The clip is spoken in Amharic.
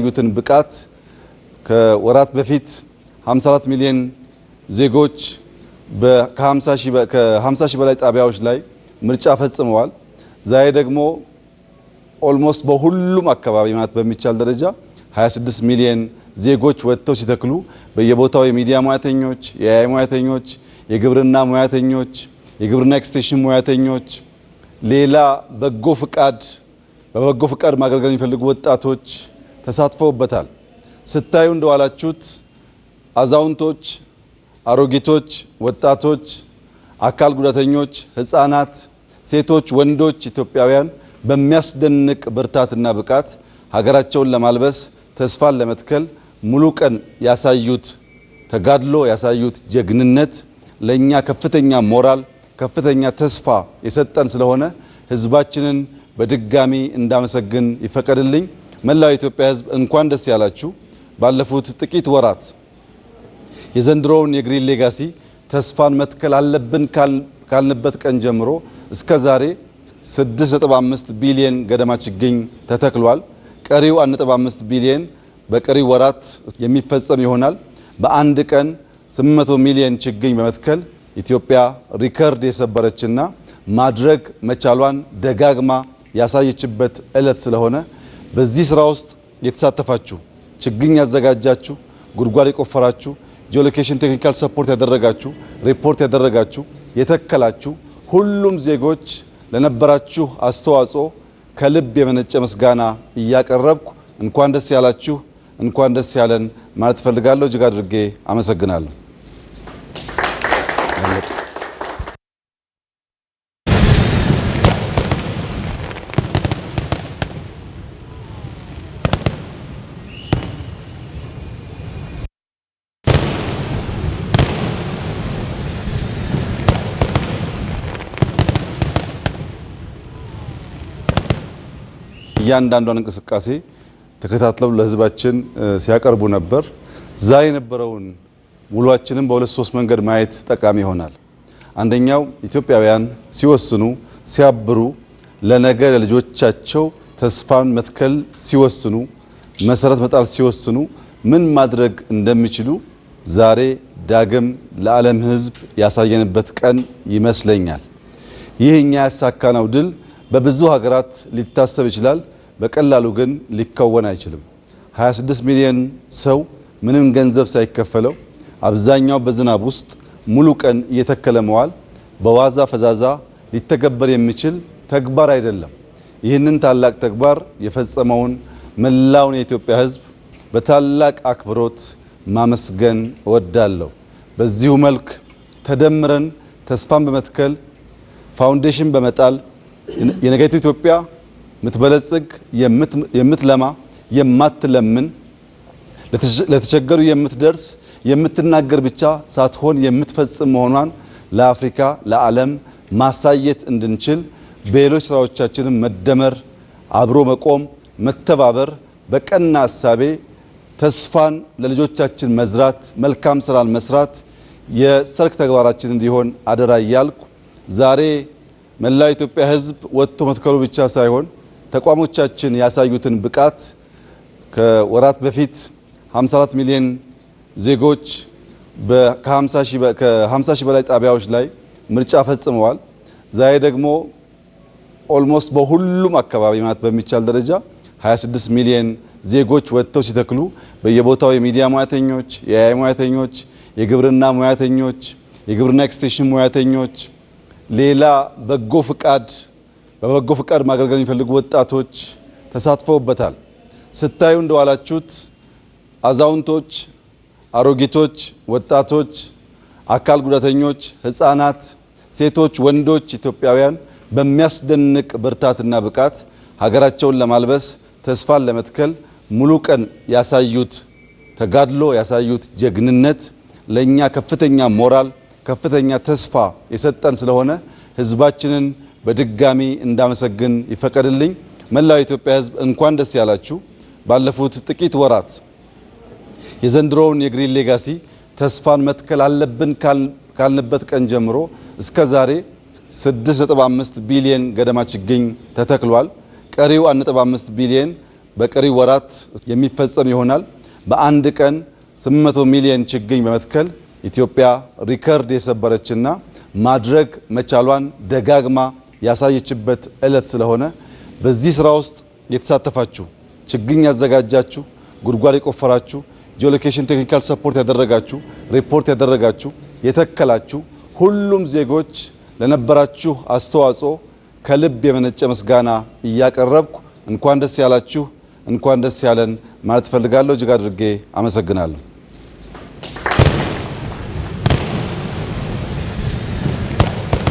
ያሳዩትን ብቃት ከወራት በፊት 54 ሚሊዮን ዜጎች ከ50 ሺህ በላይ ጣቢያዎች ላይ ምርጫ ፈጽመዋል። ዛሬ ደግሞ ኦልሞስት በሁሉም አካባቢ ማለት በሚቻል ደረጃ 26 ሚሊዮን ዜጎች ወጥተው ሲተክሉ በየቦታው የሚዲያ ሙያተኞች፣ የአይ ሙያተኞች፣ የግብርና ሙያተኞች፣ የግብርና ኤክስቴንሽን ሙያተኞች፣ ሌላ በበጎ ፍቃድ ማገልገል የሚፈልጉ ወጣቶች ተሳትፈውበታል። ስታዩ እንደዋላችሁት አዛውንቶች፣ አሮጊቶች፣ ወጣቶች፣ አካል ጉዳተኞች፣ ህፃናት፣ ሴቶች፣ ወንዶች ኢትዮጵያውያን በሚያስደንቅ ብርታትና ብቃት ሀገራቸውን ለማልበስ ተስፋን ለመትከል ሙሉ ቀን ያሳዩት ተጋድሎ ያሳዩት ጀግንነት ለኛ ከፍተኛ ሞራል ከፍተኛ ተስፋ የሰጠን ስለሆነ ህዝባችንን በድጋሚ እንዳመሰግን ይፈቀድልኝ። መላው የኢትዮጵያ ህዝብ እንኳን ደስ ያላችሁ። ባለፉት ጥቂት ወራት የዘንድሮውን የግሪን ሌጋሲ ተስፋን መትከል አለብን ካልንበት ቀን ጀምሮ እስከ ዛሬ 6.5 ቢሊዮን ገደማ ችግኝ ተተክሏል። ቀሪው 1.5 ቢሊዮን በቀሪው ወራት የሚፈጸም ይሆናል። በአንድ ቀን 800 ሚሊዮን ችግኝ በመትከል ኢትዮጵያ ሪከርድ የሰበረችና ማድረግ መቻሏን ደጋግማ ያሳየችበት ዕለት ስለሆነ በዚህ ስራ ውስጥ የተሳተፋችሁ ችግኝ ያዘጋጃችሁ፣ ጉድጓድ የቆፈራችሁ፣ ጂኦሎኬሽን ቴክኒካል ሰፖርት ያደረጋችሁ፣ ሪፖርት ያደረጋችሁ፣ የተከላችሁ ሁሉም ዜጎች ለነበራችሁ አስተዋጽኦ ከልብ የመነጨ ምስጋና እያቀረብኩ እንኳን ደስ ያላችሁ እንኳን ደስ ያለን ማለት ፈልጋለሁ። እጅግ አድርጌ አመሰግናለሁ። እያንዳንዷን እንቅስቃሴ ተከታትለው ለህዝባችን ሲያቀርቡ ነበር። ዛሬ የነበረውን ውሏችንን በሁለት ሶስት መንገድ ማየት ጠቃሚ ይሆናል። አንደኛው ኢትዮጵያውያን ሲወስኑ ሲያብሩ ለነገ ለልጆቻቸው ተስፋን መትከል ሲወስኑ መሰረት መጣል ሲወስኑ ምን ማድረግ እንደሚችሉ ዛሬ ዳግም ለዓለም ህዝብ ያሳየንበት ቀን ይመስለኛል። ይህ እኛ ያሳካነው ድል በብዙ ሀገራት ሊታሰብ ይችላል። በቀላሉ ግን ሊከወን አይችልም። 26 ሚሊዮን ሰው ምንም ገንዘብ ሳይከፈለው አብዛኛው በዝናብ ውስጥ ሙሉ ቀን እየተከለ መዋል በዋዛ ፈዛዛ ሊተገበር የሚችል ተግባር አይደለም። ይህንን ታላቅ ተግባር የፈጸመውን መላውን የኢትዮጵያ ህዝብ በታላቅ አክብሮት ማመስገን እወዳለሁ። በዚሁ መልክ ተደምረን ተስፋን በመትከል ፋውንዴሽን በመጣል የነገይቱ ኢትዮጵያ የምትበለጽግ የምትለማ የማትለምን ለተቸገሩ የምትደርስ የምትናገር ብቻ ሳትሆን የምትፈጽም መሆኗን ለአፍሪካ ለዓለም ማሳየት እንድንችል በሌሎች ስራዎቻችንም መደመር፣ አብሮ መቆም፣ መተባበር፣ በቀና ሐሳቤ ተስፋን ለልጆቻችን መዝራት፣ መልካም ስራን መስራት የሰርክ ተግባራችን እንዲሆን አደራ እያልኩ ዛሬ መላው ኢትዮጵያ ህዝብ ወጥቶ መትከሉ ብቻ ሳይሆን ተቋሞቻችን ያሳዩትን ብቃት ከወራት በፊት 54 ሚሊዮን ዜጎች ከ50 ሺህ በላይ ጣቢያዎች ላይ ምርጫ ፈጽመዋል። ዛሬ ደግሞ ኦልሞስት በሁሉም አካባቢ ማለት በሚቻል ደረጃ 26 ሚሊዮን ዜጎች ወጥተው ሲተክሉ በየቦታው የሚዲያ ሙያተኞች፣ የአይ ሙያተኞች፣ የግብርና ሙያተኞች፣ የግብርና ኤክስቴንሽን ሙያተኞች፣ ሌላ በበጎ ፍቃድ ማገልገል የሚፈልጉ ወጣቶች ተሳትፈውበታል። ስታዩ እንደዋላችሁት አዛውንቶች፣ አሮጊቶች፣ ወጣቶች፣ አካል ጉዳተኞች፣ ህፃናት፣ ሴቶች፣ ወንዶች ኢትዮጵያውያን በሚያስደንቅ ብርታትና ብቃት ሀገራቸውን ለማልበስ ተስፋን ለመትከል ሙሉ ቀን ያሳዩት ተጋድሎ ያሳዩት ጀግንነት ለኛ ከፍተኛ ሞራል ከፍተኛ ተስፋ የሰጠን ስለሆነ ህዝባችንን በድጋሚ እንዳመሰግን ይፈቀድልኝ። መላው የኢትዮጵያ ህዝብ እንኳን ደስ ያላችሁ። ባለፉት ጥቂት ወራት የዘንድሮውን የግሪን ሌጋሲ ተስፋን መትከል አለብን ካልንበት ቀን ጀምሮ እስከ ዛሬ 6.5 ቢሊዮን ገደማ ችግኝ ተተክሏል። ቀሪው 1.5 ቢሊዮን በቀሪ ወራት የሚፈጸም ይሆናል። በአንድ ቀን 800 ሚሊዮን ችግኝ በመትከል ኢትዮጵያ ሪከርድ የሰበረችና ማድረግ መቻሏን ደጋግማ ያሳየችበት ዕለት ስለሆነ በዚህ ስራ ውስጥ የተሳተፋችሁ ችግኝ ያዘጋጃችሁ፣ ጉድጓድ የቆፈራችሁ፣ ጂኦሎኬሽን ቴክኒካል ሰፖርት ያደረጋችሁ፣ ሪፖርት ያደረጋችሁ፣ የተከላችሁ ሁሉም ዜጎች ለነበራችሁ አስተዋጽኦ ከልብ የመነጨ ምስጋና እያቀረብኩ እንኳን ደስ ያላችሁ እንኳን ደስ ያለን ማለት ፈልጋለሁ። እጅግ አድርጌ አመሰግናለሁ።